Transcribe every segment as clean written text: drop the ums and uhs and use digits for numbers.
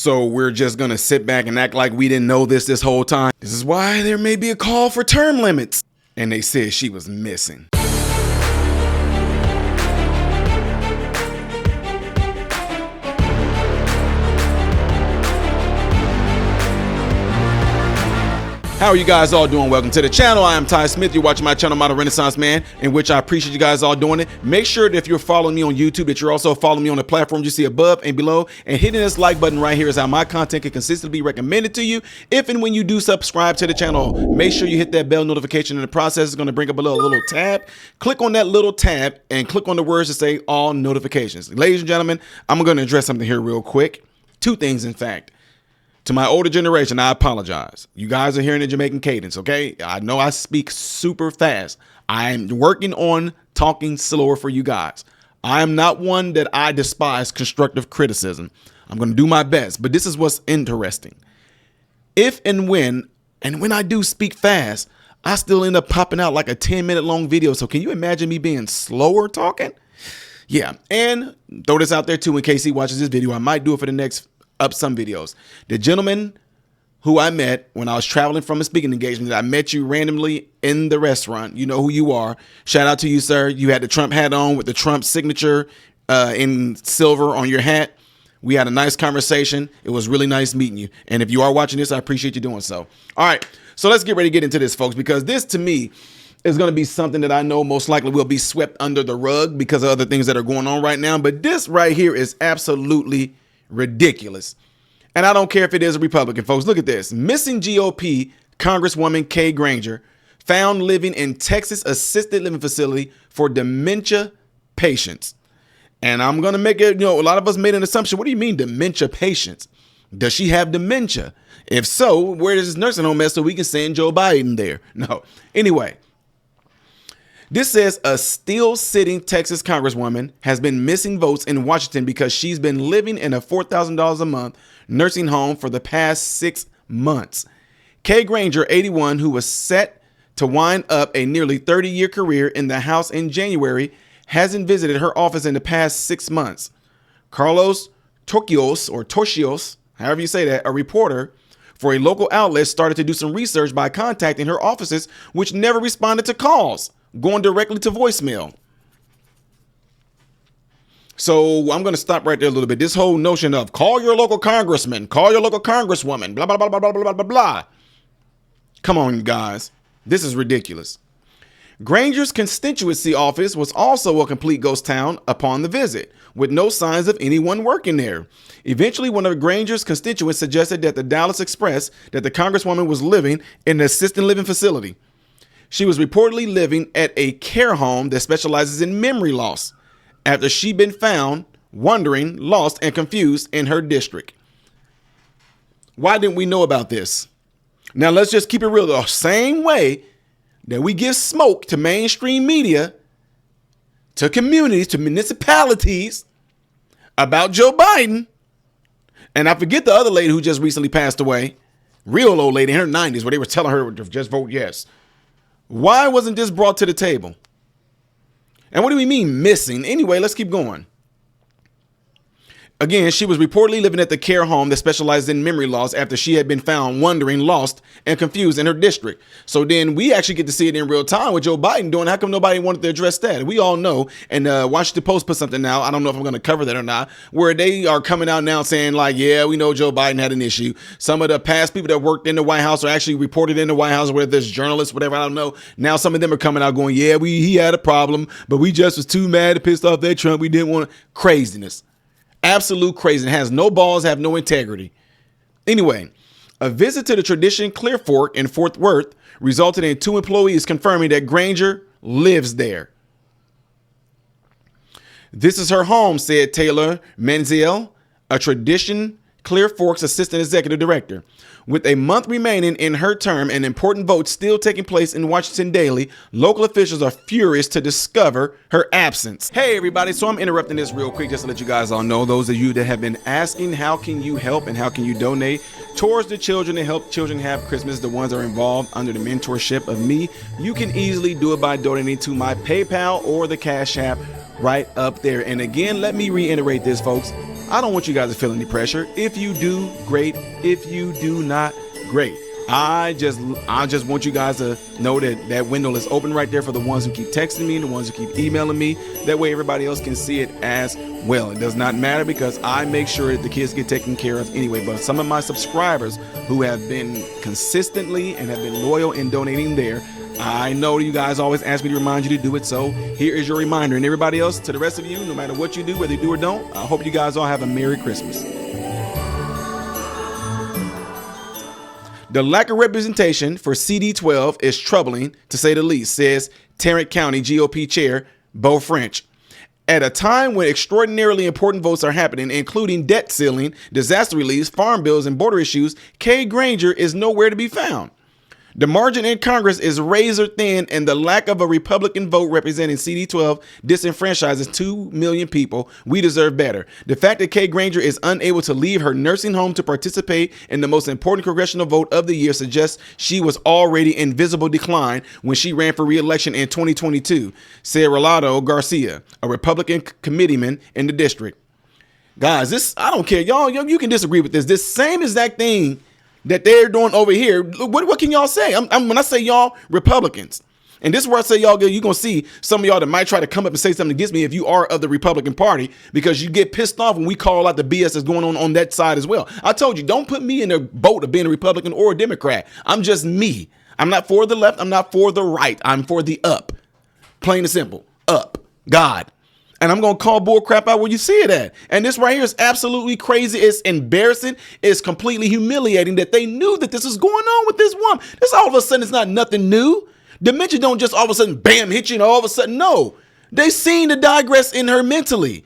So we're just gonna sit back and act like we didn't know this whole time. This is why there may be a call for term limits. And they said she was missing. How are you guys all doing? Welcome to the channel. I am Ty Smith. You're watching my channel, Modern Renaissance Man, in which I appreciate you guys all doing it. Make sure that if you're following me on YouTube, that you're also following me on the platforms you see above and below, and hitting this like button right here is how my content can consistently be recommended to you. If and when you do subscribe to the channel, make sure you hit that bell notification. In the process, it's going to bring up a little tab. Click on that little tab and click on the words to say all notifications. Ladies and gentlemen, I'm going to address something here real quick. Two things, in fact. To my older generation, I apologize. You guys are hearing the Jamaican cadence, okay? I know I speak super fast. I'm working on talking slower for you guys. I am not one that I despise constructive criticism. I'm going to do my best, but this is what's interesting. If and when I do speak fast, I still end up popping out like a 10-minute long video. So can you imagine me being slower talking? Yeah, and throw this out there too in case he watches this video. I might do it for the next some videos. The gentleman who I met when I was traveling from a speaking engagement, I met you randomly in the restaurant. You know who you are. Shout out to you, sir. You had the Trump hat on with the Trump signature in silver on your hat. We had a nice conversation. It was really nice meeting you. And if you are watching this, I appreciate you doing so. All right, so let's get ready to get into this, folks, because this to me is going to be something that I know most likely will be swept under the rug because of other things that are going on right now. But this right here is absolutely ridiculous. And I don't care if it is a Republican, folks. Look at this. Missing GOP Congresswoman Granger found living in Texas assisted living facility for dementia patients. And I'm going to make it, a lot of us made an assumption. What do you mean dementia patients? Does she have dementia? If so, where does this nursing home at so we can send Joe Biden there? No. Anyway, this says a still sitting Texas Congresswoman has been missing votes in Washington because she's been living in a $4,000 a month nursing home for the past 6 months. Granger, 81, who was set to wind up a nearly 30-year career in the House in January, hasn't visited her office in the past 6 months. Carlos Torchios, however you say that, a reporter for a local outlet, started to do some research by contacting her offices, which never responded to calls, going directly to voicemail. So I'm going to stop right there a little bit. This whole notion of call your local congressman, call your local congresswoman, blah, blah, blah, blah, blah, blah, blah, blah. Come on, guys. This is ridiculous. Granger's constituency office was also a complete ghost town upon the visit, with no signs of anyone working there. Eventually, one of Granger's constituents suggested that the Dallas Express that the congresswoman was living in an assisted living facility. She was reportedly living at a care home that specializes in memory loss after she'd been found wandering, lost, and confused in her district. Why didn't we know about this? Now, let's just keep it real. The same way that we give smoke to mainstream media, to communities, to municipalities about Joe Biden, and I forget the other lady who just recently passed away, real old lady in her 90s, where they were telling her to just vote yes. Why wasn't this brought to the table? And what do we mean missing? Anyway, let's keep going. Again, she was reportedly living at the care home that specializes in memory loss after she had been found wandering, lost, and confused in her district. So then we actually get to see it in real time with Joe Biden doing. How come nobody wanted to address that? We all know. And Washington Post put something now. I don't know if I'm going to cover that or not, where they are coming out now saying like, yeah, we know Joe Biden had an issue. Some of the past people that worked in the White House are actually reported in the White House, whether there's journalists, whatever, I don't know. Now some of them are coming out going, yeah, he had a problem, but we just was too mad and pissed off that Trump. We didn't want craziness. Absolute crazy. It has no balls, have no integrity. Anyway, a visit to the Tradition Clear Fork in Fort Worth resulted in 2 employees confirming that Granger lives there. This is her home, said Taylor Menziel, a Tradition Clear Fork's assistant executive director. With a month remaining in her term and important votes still taking place in Washington daily, local officials are furious to discover her absence. Hey everybody, so I'm interrupting this real quick just to let you guys all know, those of you that have been asking how can you help and how can you donate towards the children and help children have Christmas, the ones that are involved under the mentorship of me, you can easily do it by donating to my PayPal or the Cash App right up there. And again, let me reiterate this, folks. I don't want you guys to feel any pressure. If you do, great. If you do not, great. I just want you guys to know that that window is open right there for the ones who keep texting me, the ones who keep emailing me. That way everybody else can see it as well. It does not matter because I make sure that the kids get taken care of anyway. But some of my subscribers who have been consistently and have been loyal in donating there, I know you guys always ask me to remind you to do it. So here is your reminder. And everybody else, to the rest of you, no matter what you do, whether you do or don't, I hope you guys all have a Merry Christmas. The lack of representation for CD12 is troubling, to say the least, says Tarrant County GOP Chair Beau French. At a time when extraordinarily important votes are happening, including debt ceiling, disaster relief, farm bills, and border issues, Kay Granger is nowhere to be found. The margin in Congress is razor thin, and the lack of a Republican vote representing CD12 disenfranchises 2 million people. We deserve better. The fact that Kay Granger is unable to leave her nursing home to participate in the most important congressional vote of the year suggests she was already in visible decline when she ran for re-election in 2022, said Rolando Garcia, a Republican committeeman in the district. Guys, this, I don't care. Y'all, you can disagree with this. This same exact thing that they're doing over here. What can y'all say? When I say y'all, Republicans, and this is where I say y'all, you're going to see some of y'all that might try to come up and say something against me if you are of the Republican Party, because you get pissed off when we call out the BS that's going on that side as well. I told you, don't put me in the boat of being a Republican or a Democrat. I'm just me. I'm not for the left. I'm not for the right. I'm for the up. Plain and simple. Up. God. And I'm going to call bull crap out where you see it at. And this right here is absolutely crazy. It's embarrassing. It's completely humiliating that they knew that this was going on with this woman. This all of a sudden is not nothing new. Dementia don't just all of a sudden, bam, hit you and all of a sudden. No, they seen the digress in her mentally.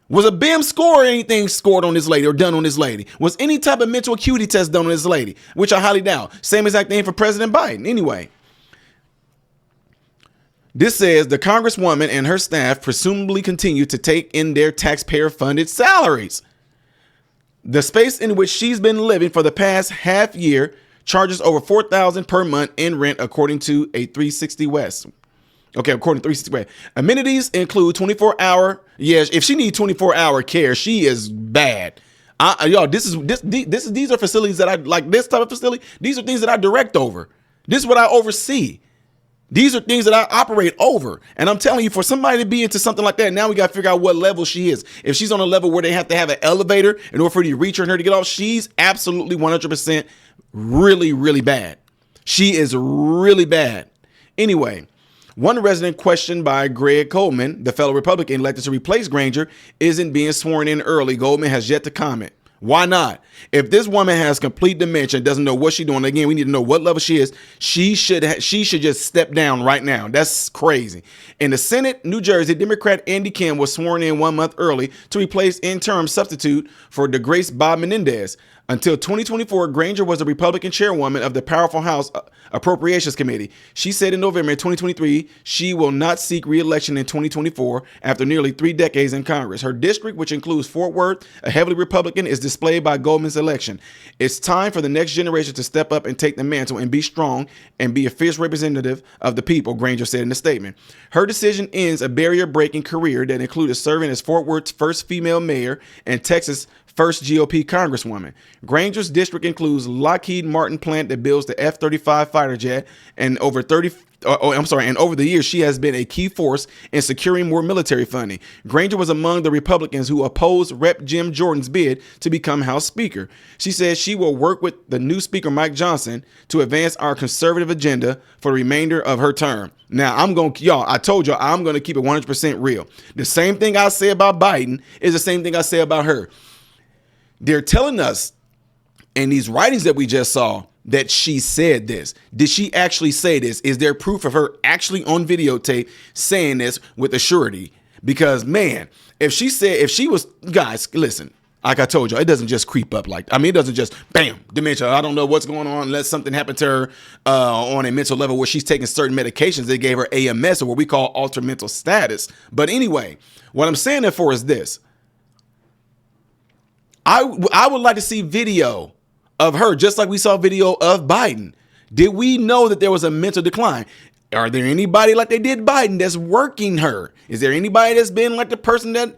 Was a BIM score or anything scored on this lady or done on this lady? Was any type of mental acuity test done on this lady? Which I highly doubt. Same exact thing for President Biden. Anyway. This says the Congresswoman and her staff presumably continue to take in their taxpayer-funded salaries. The space in which she's been living for the past half year charges over $4,000 per month in rent, according to a 360 West. Okay, according to 360 West. Amenities include 24-hour. Yes, if she needs 24-hour care, she is bad. Y'all, these are facilities that I like. This type of facility. These are things that I direct over. This is what I oversee. These are things that I operate over. And I'm telling you, for somebody to be into something like that, now we got to figure out what level she is. If she's on a level where they have to have an elevator in order for you to reach her and her to get off, she's absolutely 100% really, really bad. She is really bad. Anyway, one resident questioned by Greg Coleman, the fellow Republican elected to replace Granger, isn't being sworn in early. Goldman has yet to comment. Why not? If this woman has complete dementia and doesn't know what she's doing, again, we need to know what level she is. She should just step down right now. That's crazy. In the Senate, New Jersey, Democrat Andy Kim was sworn in 1 month early to replace interim substitute for disgraced Bob Menendez. Until 2024, Granger was the Republican chairwoman of the powerful House Appropriations Committee. She said in November 2023, she will not seek re-election in 2024 after nearly 3 decades in Congress. Her district, which includes Fort Worth, a heavily Republican, is displayed by Goldman's election. It's time for the next generation to step up and take the mantle and be strong and be a fierce representative of the people, Granger said in a statement. Her decision ends a barrier-breaking career that included serving as Fort Worth's first female mayor and Texas' first GOP Congresswoman. Granger's district includes Lockheed Martin plant that builds the F-35 fighter jet, and over the years, she has been a key force in securing more military funding. Granger was among the Republicans who opposed Rep. Jim Jordan's bid to become House Speaker. She says she will work with the new Speaker, Mike Johnson, to advance our conservative agenda for the remainder of her term. Now, I told y'all, I'm going to keep it 100% real. The same thing I say about Biden is the same thing I say about her. They're telling us in these writings that we just saw that she said this. Did she actually say this? Is there proof of her actually on videotape saying this with a surety? Because, man, if she was, guys, listen, like I told you, it doesn't just creep up it doesn't just, bam, dementia. I don't know what's going on unless something happened to her on a mental level where she's taking certain medications. They gave her AMS, or what we call altered mental status. But anyway, what I'm saying that for is this. I would like to see video of her, just like we saw video of Biden. Did we know that there was a mental decline? Are there anybody like they did Biden that's working her? Is there anybody that's been like the person that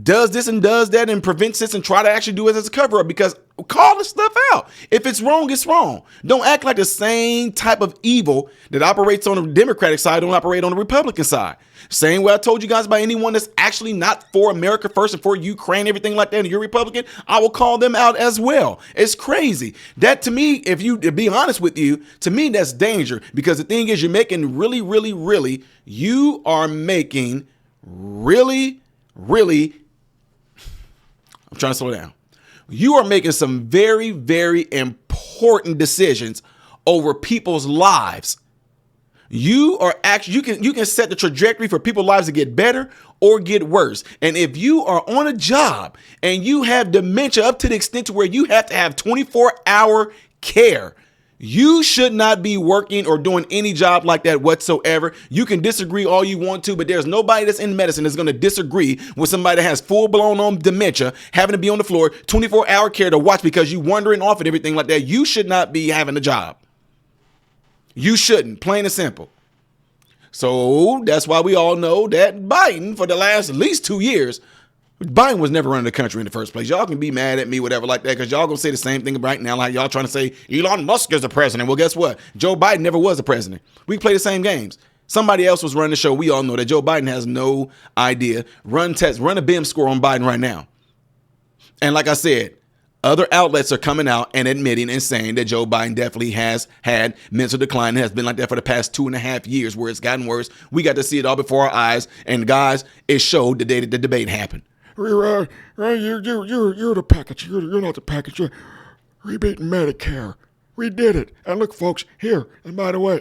does this and does that and prevents this and try to actually do it as a cover up, because call this stuff out. If it's wrong, it's wrong. Don't act like the same type of evil that operates on the Democratic side don't operate on the Republican side. Same way I told you guys about anyone that's actually not for America first and for Ukraine, everything like that, and you're Republican, I will call them out as well. It's crazy. That, to me, if you to be honest with you, to me, that's danger, because the thing is, you're making really, you are making really, I'm trying to slow down. You are making some very, very important decisions over people's lives. You are actually, you can set the trajectory for people's lives to get better or get worse. And if you are on a job and you have dementia up to the extent to where you have to have 24-hour care, you should not be working or doing any job like that whatsoever. You can disagree all you want to, but there's nobody that's in medicine that's going to disagree with somebody that has full-blown on dementia, having to be on the floor, 24-hour care to watch because you wandering off and everything like that. You should not be having a job. You shouldn't, plain and simple. So that's why we all know that Biden, for the last at least 2 years, Biden was never running the country in the first place. Y'all can be mad at me, whatever like that, because y'all gonna say the same thing right now, like y'all trying to say Elon Musk is the president. Well, guess what? Joe Biden never was the president. We play the same games. Somebody else was running the show. We all know that Joe Biden has no idea. Run a BIM score on Biden right now. And like I said, other outlets are coming out and admitting and saying that Joe Biden definitely has had mental decline and has been like that for the past 2.5 years, where it's gotten worse. We got to see it all before our eyes. And guys, it showed the day that the debate happened. You're the package. You're not the package. We beat Medicare. We did it. And look, folks, here. And by the way.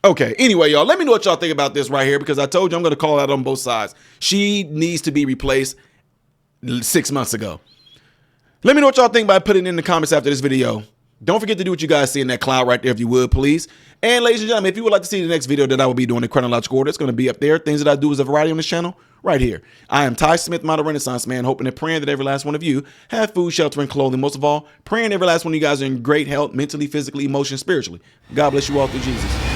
Okay, anyway, y'all, let me know what y'all think about this right here, because I told you I'm going to call out on both sides. She needs to be replaced 6 months ago. Let me know what y'all think by putting it in the comments after this video. Don't forget to do what you guys see in that cloud right there, if you would, please. And ladies and gentlemen, if you would like to see the next video that I will be doing in chronological order, it's going to be up there. Things that I do as a variety on this channel right here. I am Ty Smith, Model Renaissance Man, hoping and praying that every last one of you have food, shelter, and clothing. Most of all, praying every last one of you guys are in great health, mentally, physically, emotionally, spiritually. God bless you all through Jesus.